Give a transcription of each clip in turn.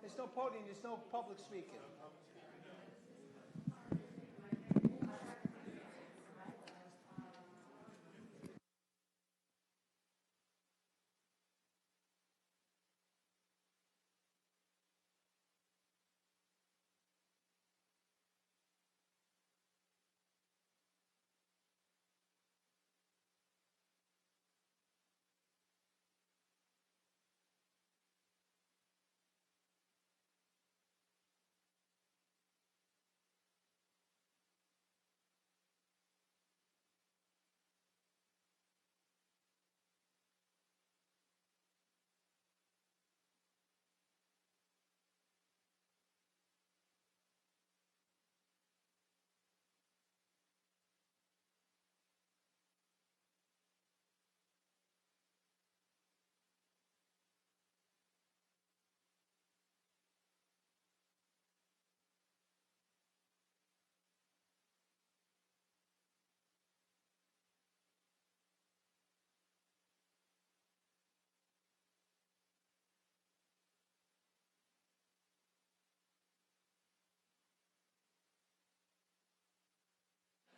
There's no podium, there's no public speaking.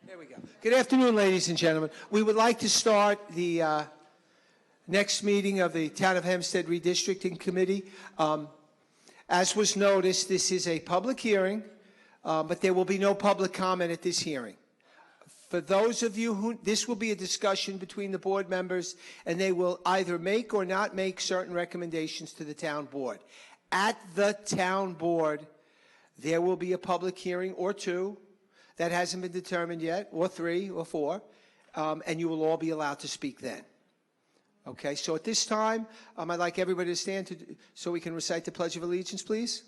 There we go. Good afternoon, ladies and gentlemen. We would like to start the next meeting of the Town of Hempstead Redistricting Committee. As was noticed, this is a public hearing, but there will be no public comment at this hearing. For those of you who, this will be a discussion between the board members, and they will either make or not make certain recommendations to the town board. At the town board, there will be a public hearing or two. That hasn't been determined yet, or 3 or 4, and you will all be allowed to speak then. Okay, so at this time, I'd like everybody to stand so we can recite the Pledge of Allegiance, please.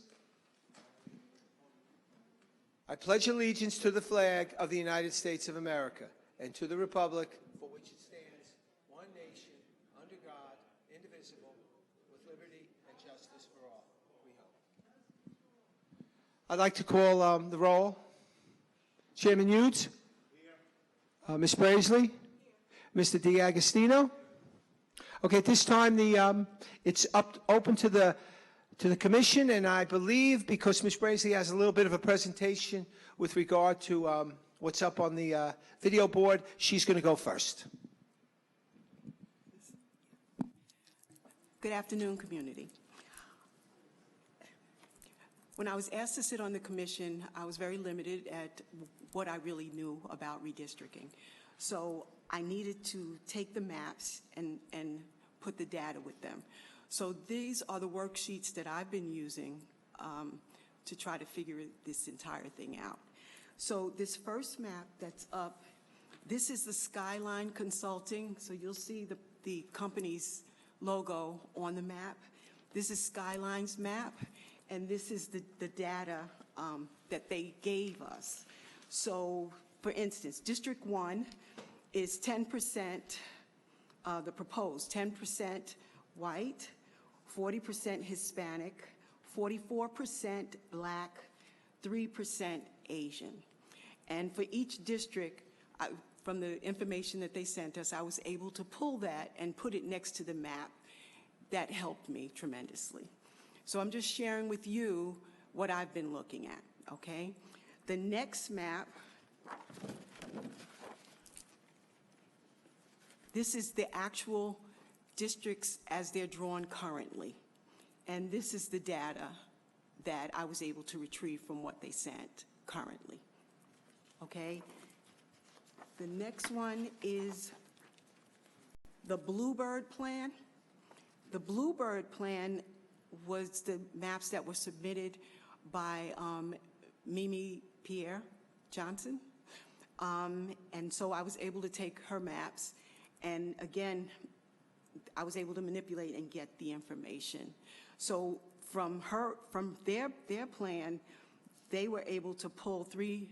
I pledge allegiance to the flag of the United States of America and to the republic for which it stands, one nation, under God, indivisible, with liberty and justice for all. We hope. I'd like to call the roll. Chairman Hughes? Ms. Braisley? Mr. D'Agostino? Okay, at this time, it's open to the commission, and I believe because Ms. Braisley has a little bit of a presentation with regard to what's up on the video board, she's going to go first. Good afternoon, community. When I was asked to sit on the commission, I was very limited at what I really knew about redistricting. So I needed to take the maps and put the data with them. So these are the worksheets that I've been using to try to figure this entire thing out. So this first map that's up, this is the Skyline Consulting. So you'll see the company's logo on the map. This is Skyline's map. And this is the data that they gave us. So, for instance, District 1 is 10%, the proposed 10% white, 40% Hispanic, 44% Black, 3% Asian. And for each district, from the information that they sent us, I was able to pull that and put it next to the map. That helped me tremendously. So I'm just sharing with you what I've been looking at, okay? The next map, this is the actual districts as they're drawn currently. And this is the data that I was able to retrieve from what they sent currently, okay? The next one is the Bluebird Plan. The Bluebird Plan was the maps that were submitted by Mimi Pierre Johnson. And so I was able to take her maps, and again, I was able to manipulate and get the information. So from their plan, they were able to pull 3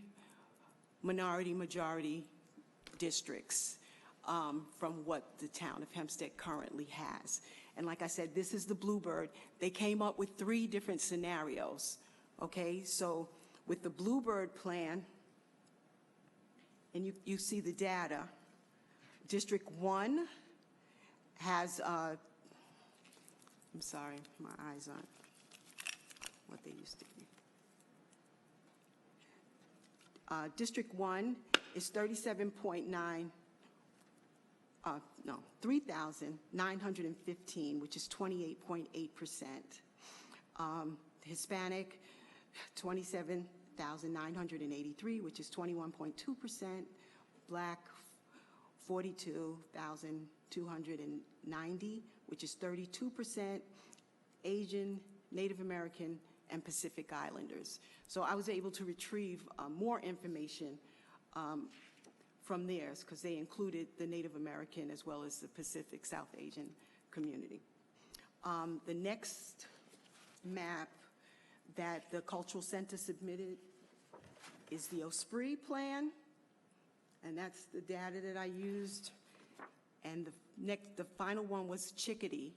minority-majority districts from what the town of Hempstead currently has. And like I said, this is the Bluebird. They came up with 3 different scenarios, okay? So with the Bluebird plan, and you see the data, District 1 has, I'm sorry, my eyes aren't what they used to be. District 1 is 3,915, which is 28.8%. Hispanic, 27,983, which is 21.2%. Black, 42,290, which is 32%. Asian, Native American, and Pacific Islanders. So I was able to retrieve more information from theirs because they included the Native American as well as the Pacific South Asian community. The next map that the Cultural Center submitted is the Osprey plan, and that's the data that I used. And the final one was Chickadee.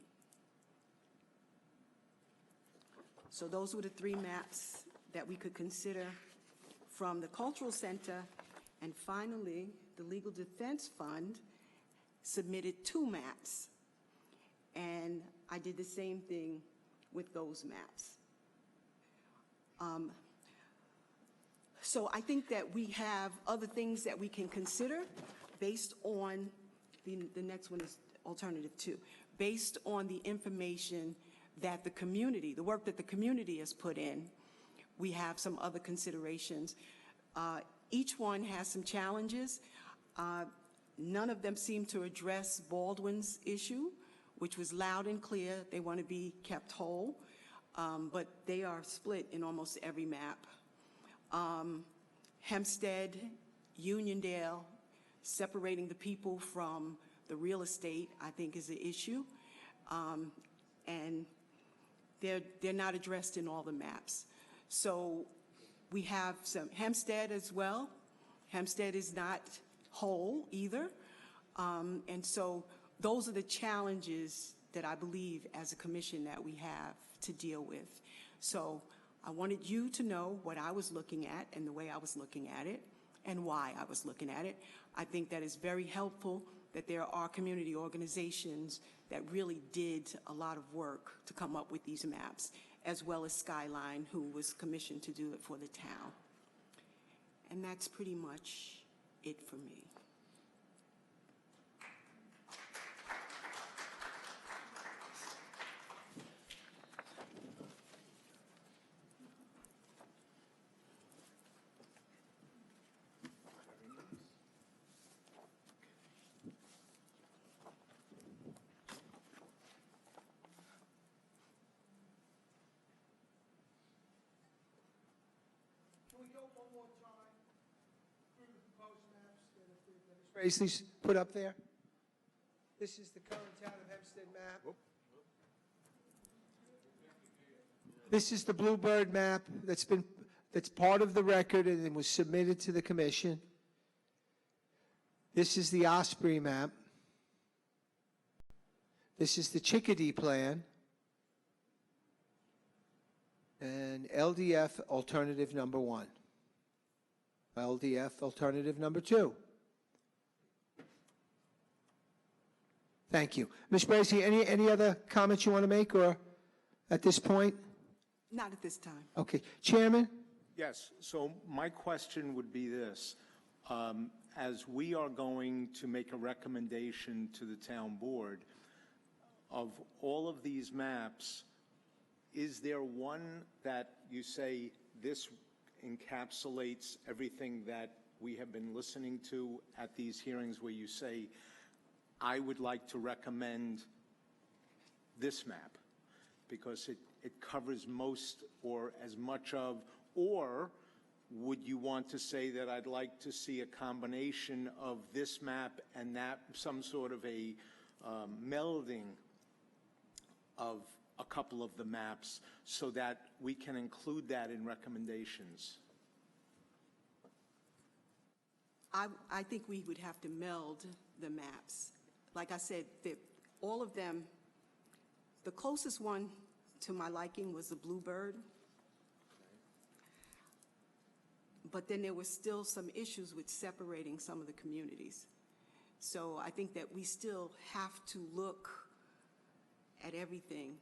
So those were the three maps that we could consider from the Cultural Center. And finally, the Legal Defense Fund submitted 2 maps. And I did the same thing with those maps. So I think that we have other things that we can consider based on, the next one is alternative 2, based on the information that the community, the work that the community has put in. We have some other considerations. Each one has some challenges. None of them seem to address Baldwin's issue, which was loud and clear. They want to be kept whole, but they are split in almost every map. Hempstead, Uniondale, separating the people from the real estate, I think is an issue. And they're not addressed in all the maps. So we have some Hempstead as well. Hempstead is not whole either. And so those are the challenges that I believe as a commission that we have to deal with. So I wanted you to know what I was looking at and the way I was looking at it and why I was looking at it. I think that is very helpful that there are community organizations that really did a lot of work to come up with these maps, as well as Skyline, who was commissioned to do it for the town. And that's pretty much it for me. Gracely's put up there. This is the current town of Hempstead map. This is the Bluebird map that's part of the record and it was submitted to the commission. This is the Osprey map. This is the Chickadee plan. And LDF alternative number 1. LDF alternative number 2. Thank you. Ms. Bracy, any other comments you want to make or at this point? Not at this time. Okay. Chairman? Yes. So my question would be this. As we are going to make a recommendation to the town board, of all of these maps, is there one that you say this encapsulates everything that we have been listening to at these hearings where you say, I would like to recommend this map because it covers most or as much of, or would you want to say that I'd like to see a combination of this map and that, some sort of a melding of a couple of the maps so that we can include that in recommendations? I think we would have to meld the maps. Like I said, all of them, the closest one to my liking was the Bluebird. But then there were still some issues with separating some of the communities. So I think that we still have to look at everything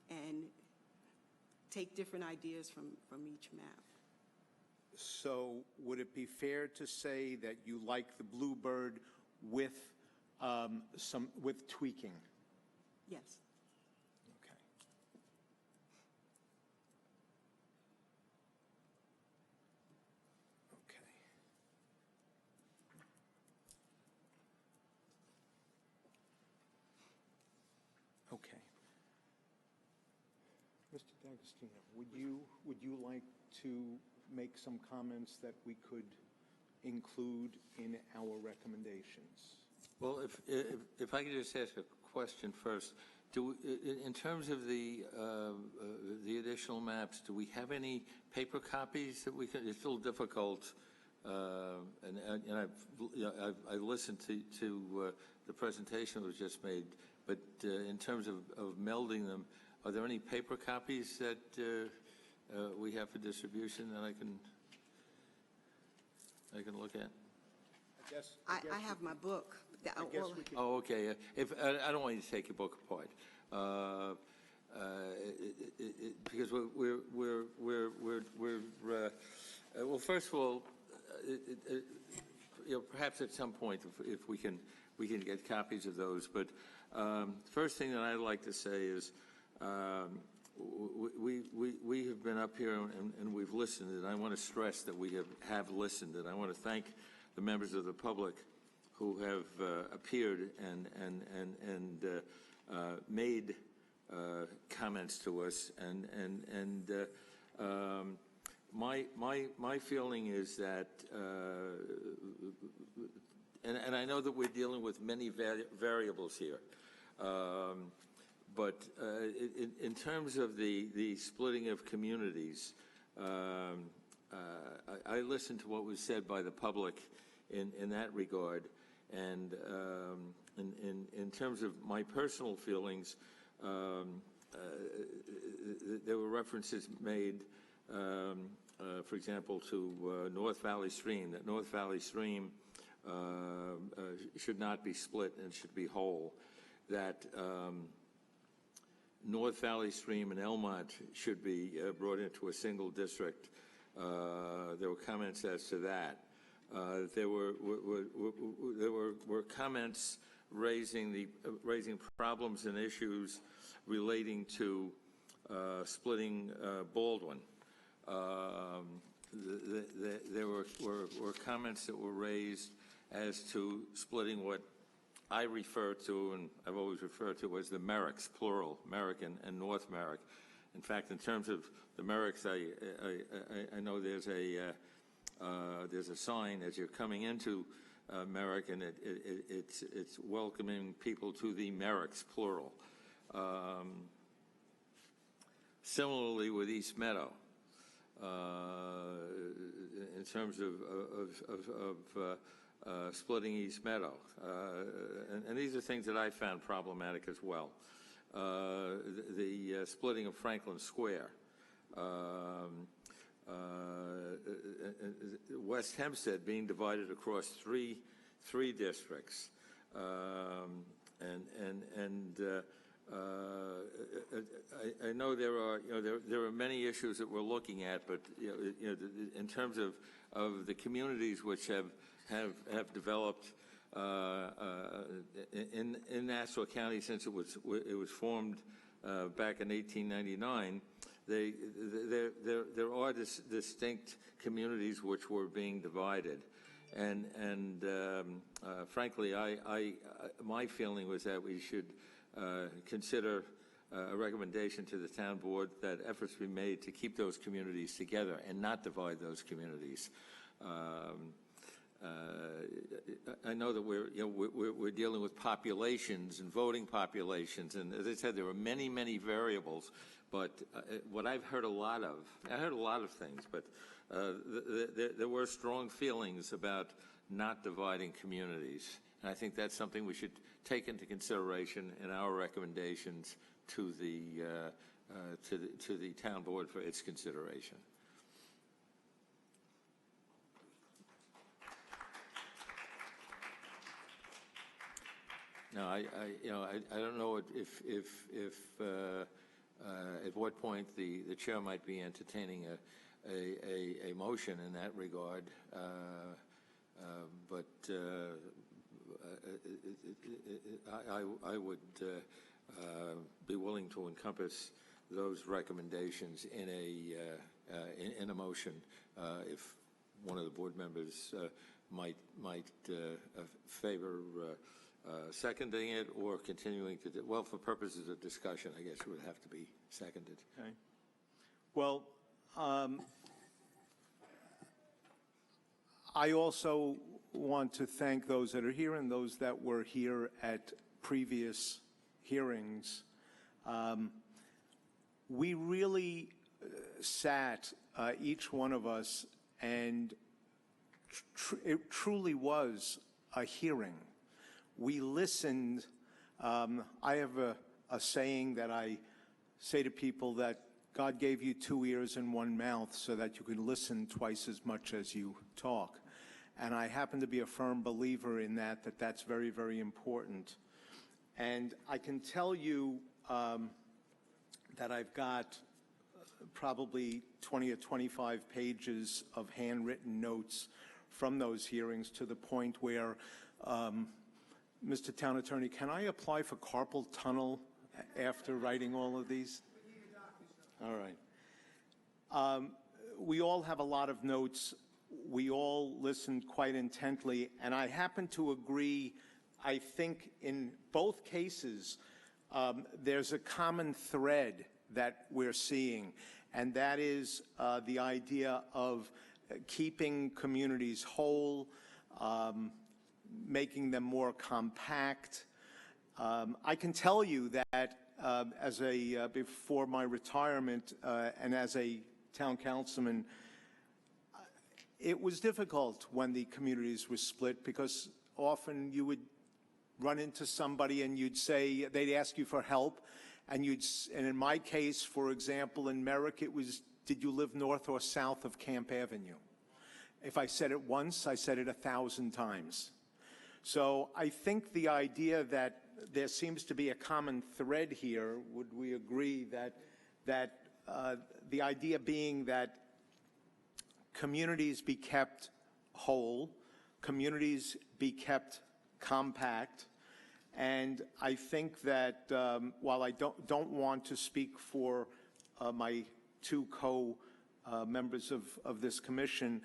and take different ideas from each map. So would it be fair to say that you like the Bluebird with with tweaking? Yes. Okay. Okay. Okay. Mr. D'Agostino, would you like to make some comments that we could include in our recommendations? Well, if I could just ask a question first, in terms of the additional maps, do we have any paper copies that we can? It's a little difficult, and I listened to the presentation that was just made, but in terms of melding them, are there any paper copies that we have for distribution that I can look at? I have my book. Oh, okay. If I don't want you to take your book apart, because we're well. First of all, perhaps at some point, if we can get copies of those. But first thing that I'd like to say is we have been up here and we've listened, and I want to stress that we have listened, and I want to thank the members of the public who have appeared and made comments to us, and my feeling is that, and I know that we're dealing with many variables here, but in terms of the splitting of communities, I listened to what was said by the public in that regard, and in terms of my personal feelings, there were references made, for example, to North Valley Stream, that North Valley Stream should not be split and should be whole, that North Valley Stream and Elmont should be brought into a single district. There were comments as to that. There were comments raising problems and issues relating to splitting Baldwin. There were comments that were raised as to splitting what I refer to, and I've always referred to, as the Merricks, plural, Merrick and North Merrick. In fact, in terms of the Merricks, I know there's a sign as you're coming into Merrick, and it's welcoming people to the Merricks, plural. Similarly with East Meadow, in terms of splitting East Meadow, and these are things that I found problematic as well. The splitting of Franklin Square, West Hempstead being divided across three districts, I know there are many issues that we're looking at, but in terms of the communities which have developed in Nassau County since it was formed back in 1899, there are distinct communities which were being divided, and frankly, my feeling was that we should consider a recommendation to the town board that efforts be made to keep those communities together and not divide those communities. I know that we're dealing with populations and voting populations, and as I said, there are many variables. But what I've heard I heard a lot of things, but there were strong feelings about not dividing communities, and I think that's something we should take into consideration in our recommendations to the town board for its consideration. Now, I don't know if at what point the chair might be entertaining a motion in that regard. But I would be willing to encompass those recommendations in a motion if one of the board members might favor seconding it or continuing to well, for purposes of discussion, I guess it would have to be seconded. Okay. Well, I also want to thank those that are here and those that were here at previous hearings. We really sat, each one of us, and it truly was a hearing. We listened. I have a saying that I say to people, that God gave you 2 ears and 1 mouth so that you could listen twice as much as you talk. And I happen to be a firm believer in that that's very, very important. And I can tell you that I've got probably 20 or 25 pages of handwritten notes from those hearings, to the point where, Mr. Town Attorney, can I apply for carpal tunnel after writing all of these? All right. We all have a lot of notes. We all listened quite intently, and I happen to agree. I think in both cases, there's a common thread that we're seeing, and that is the idea of keeping communities whole, making them more compact. I can tell you that before my retirement and as a town councilman, it was difficult when the communities were split, because often you would run into somebody and they'd ask you for help, and in my case, for example, in Merrick, it was, did you live north or south of Camp Avenue? If I said it once, I said it 1,000 times. So I think the idea that there seems to be a common thread here, would we agree that the idea being that communities be kept whole, communities be kept compact, and I think that while I don't want to speak for my 2 co-members of this commission,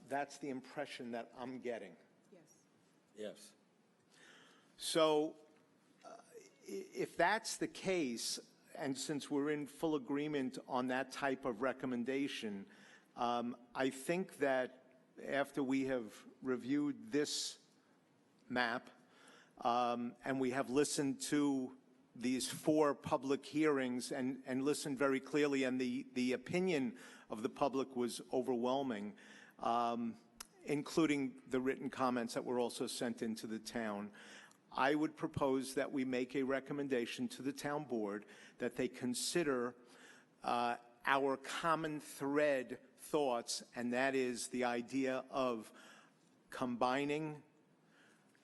that's the impression that I'm getting. Yes. Yes. So if that's the case, and since we're in full agreement on that type of recommendation, I think that after we have reviewed this map and we have listened to these 4 public hearings and listened very clearly, and the opinion of the public was overwhelming, including the written comments that were also sent into the town, I would propose that we make a recommendation to the town board that they consider our common thread thoughts, and that is the idea of combining,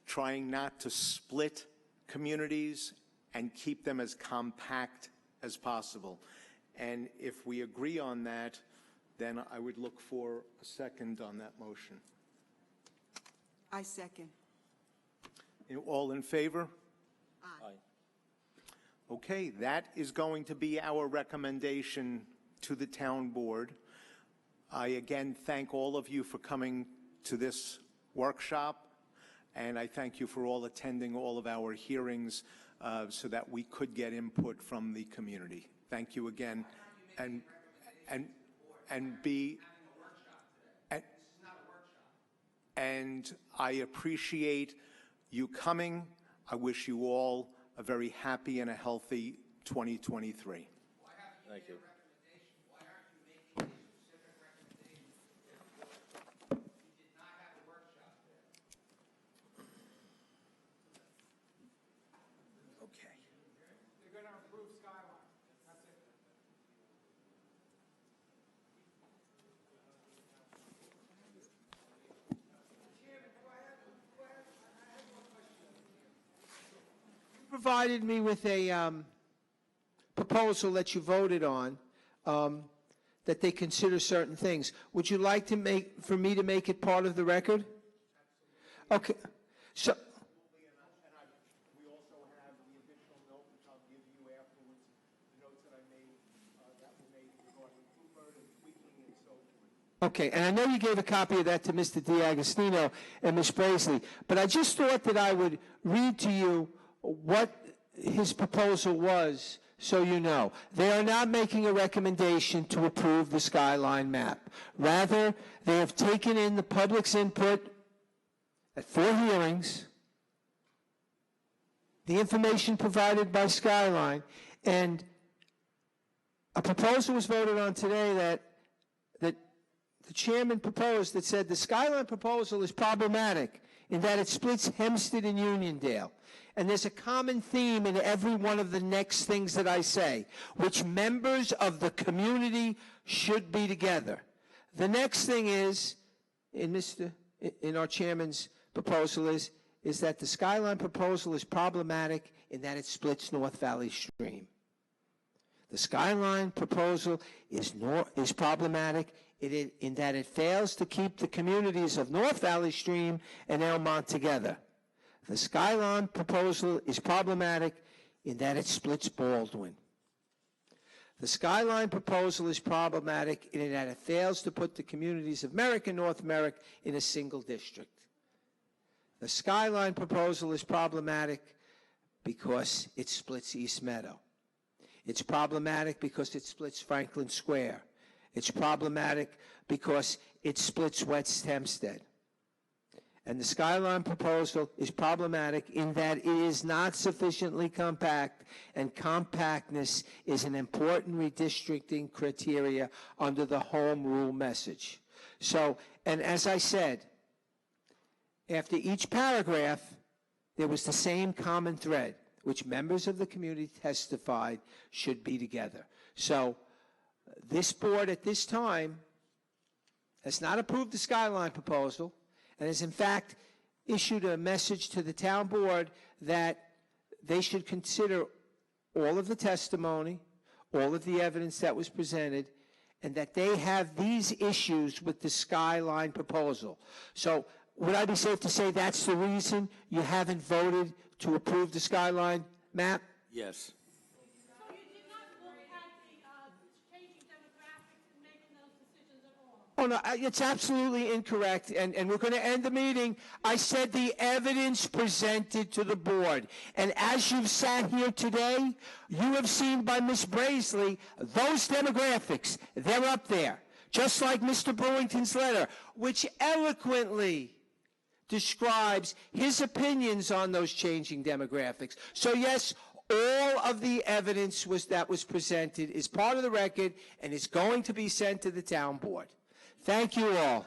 trying not to split communities, and keep them as compact as possible. And if we agree on that, then I would look for a second on that motion. I second. All in favor? Aye. Okay, that is going to be our recommendation to the town board. I again thank all of you for coming to this workshop, and I thank you for all attending all of our hearings so that we could get input from the community. Thank you again. And I appreciate you coming. I wish you all a very happy and a healthy 2023. Thank you. Provided me with a proposal that you voted on, that they consider certain things. Would you like for me to make it part of the record? Okay. So, We also have the additional note, which I'll give you afterwards, the notes that I made, that were made regarding Cooper and tweaking and so forth. okay, and I know you gave a copy of that to Mr. DiAgostino and Ms. Braisley, but I just thought that I would read to you what his proposal was, so you know. They are not making a recommendation to approve the skyline map. Rather, they have taken in the public's input at 4 hearings, the information provided by Skyline, and a proposal was voted on today that the chairman proposed that said the Skyline proposal is problematic in that it splits Hempstead and Uniondale. And there's a common theme in every one of the next things that I say, which members of the community should be together. The next thing is, in our chairman's proposal is that the Skyline proposal is problematic in that it splits North Valley Stream. The Skyline proposal is problematic in that it fails to keep the communities of North Valley Stream and Elmont together. The Skyline proposal is problematic in that it splits Baldwin. The Skyline proposal is problematic in that it fails to put the communities of Merrick and North Merrick in a single district. The Skyline proposal is problematic because it splits East Meadow. It's problematic because it splits Franklin Square. It's problematic because it splits West Hempstead. And the Skyline proposal is problematic in that it is not sufficiently compact, and compactness is an important redistricting criteria under the home rule message. So, and as I said, after each paragraph, there was the same common thread, which members of the community testified should be together. So this board at this time has not approved the Skyline proposal and has in fact issued a message to the town board that they should consider all of the testimony, all of the evidence that was presented, and that they have these issues with the Skyline proposal. So would I be safe to say that's the reason you haven't voted to approve the Skyline map? Yes. So you did not look at the changing demographics and making those decisions at all? Oh, no, it's absolutely incorrect, and we're going to end the meeting. I said the evidence presented to the board, and as you've sat here today, you have seen by Ms. Braisley, those demographics, they're up there, just like Mr. Brewington's letter, which eloquently describes his opinions on those changing demographics. So yes, all of the evidence that was presented is part of the record and is going to be sent to the town board. Thank you all.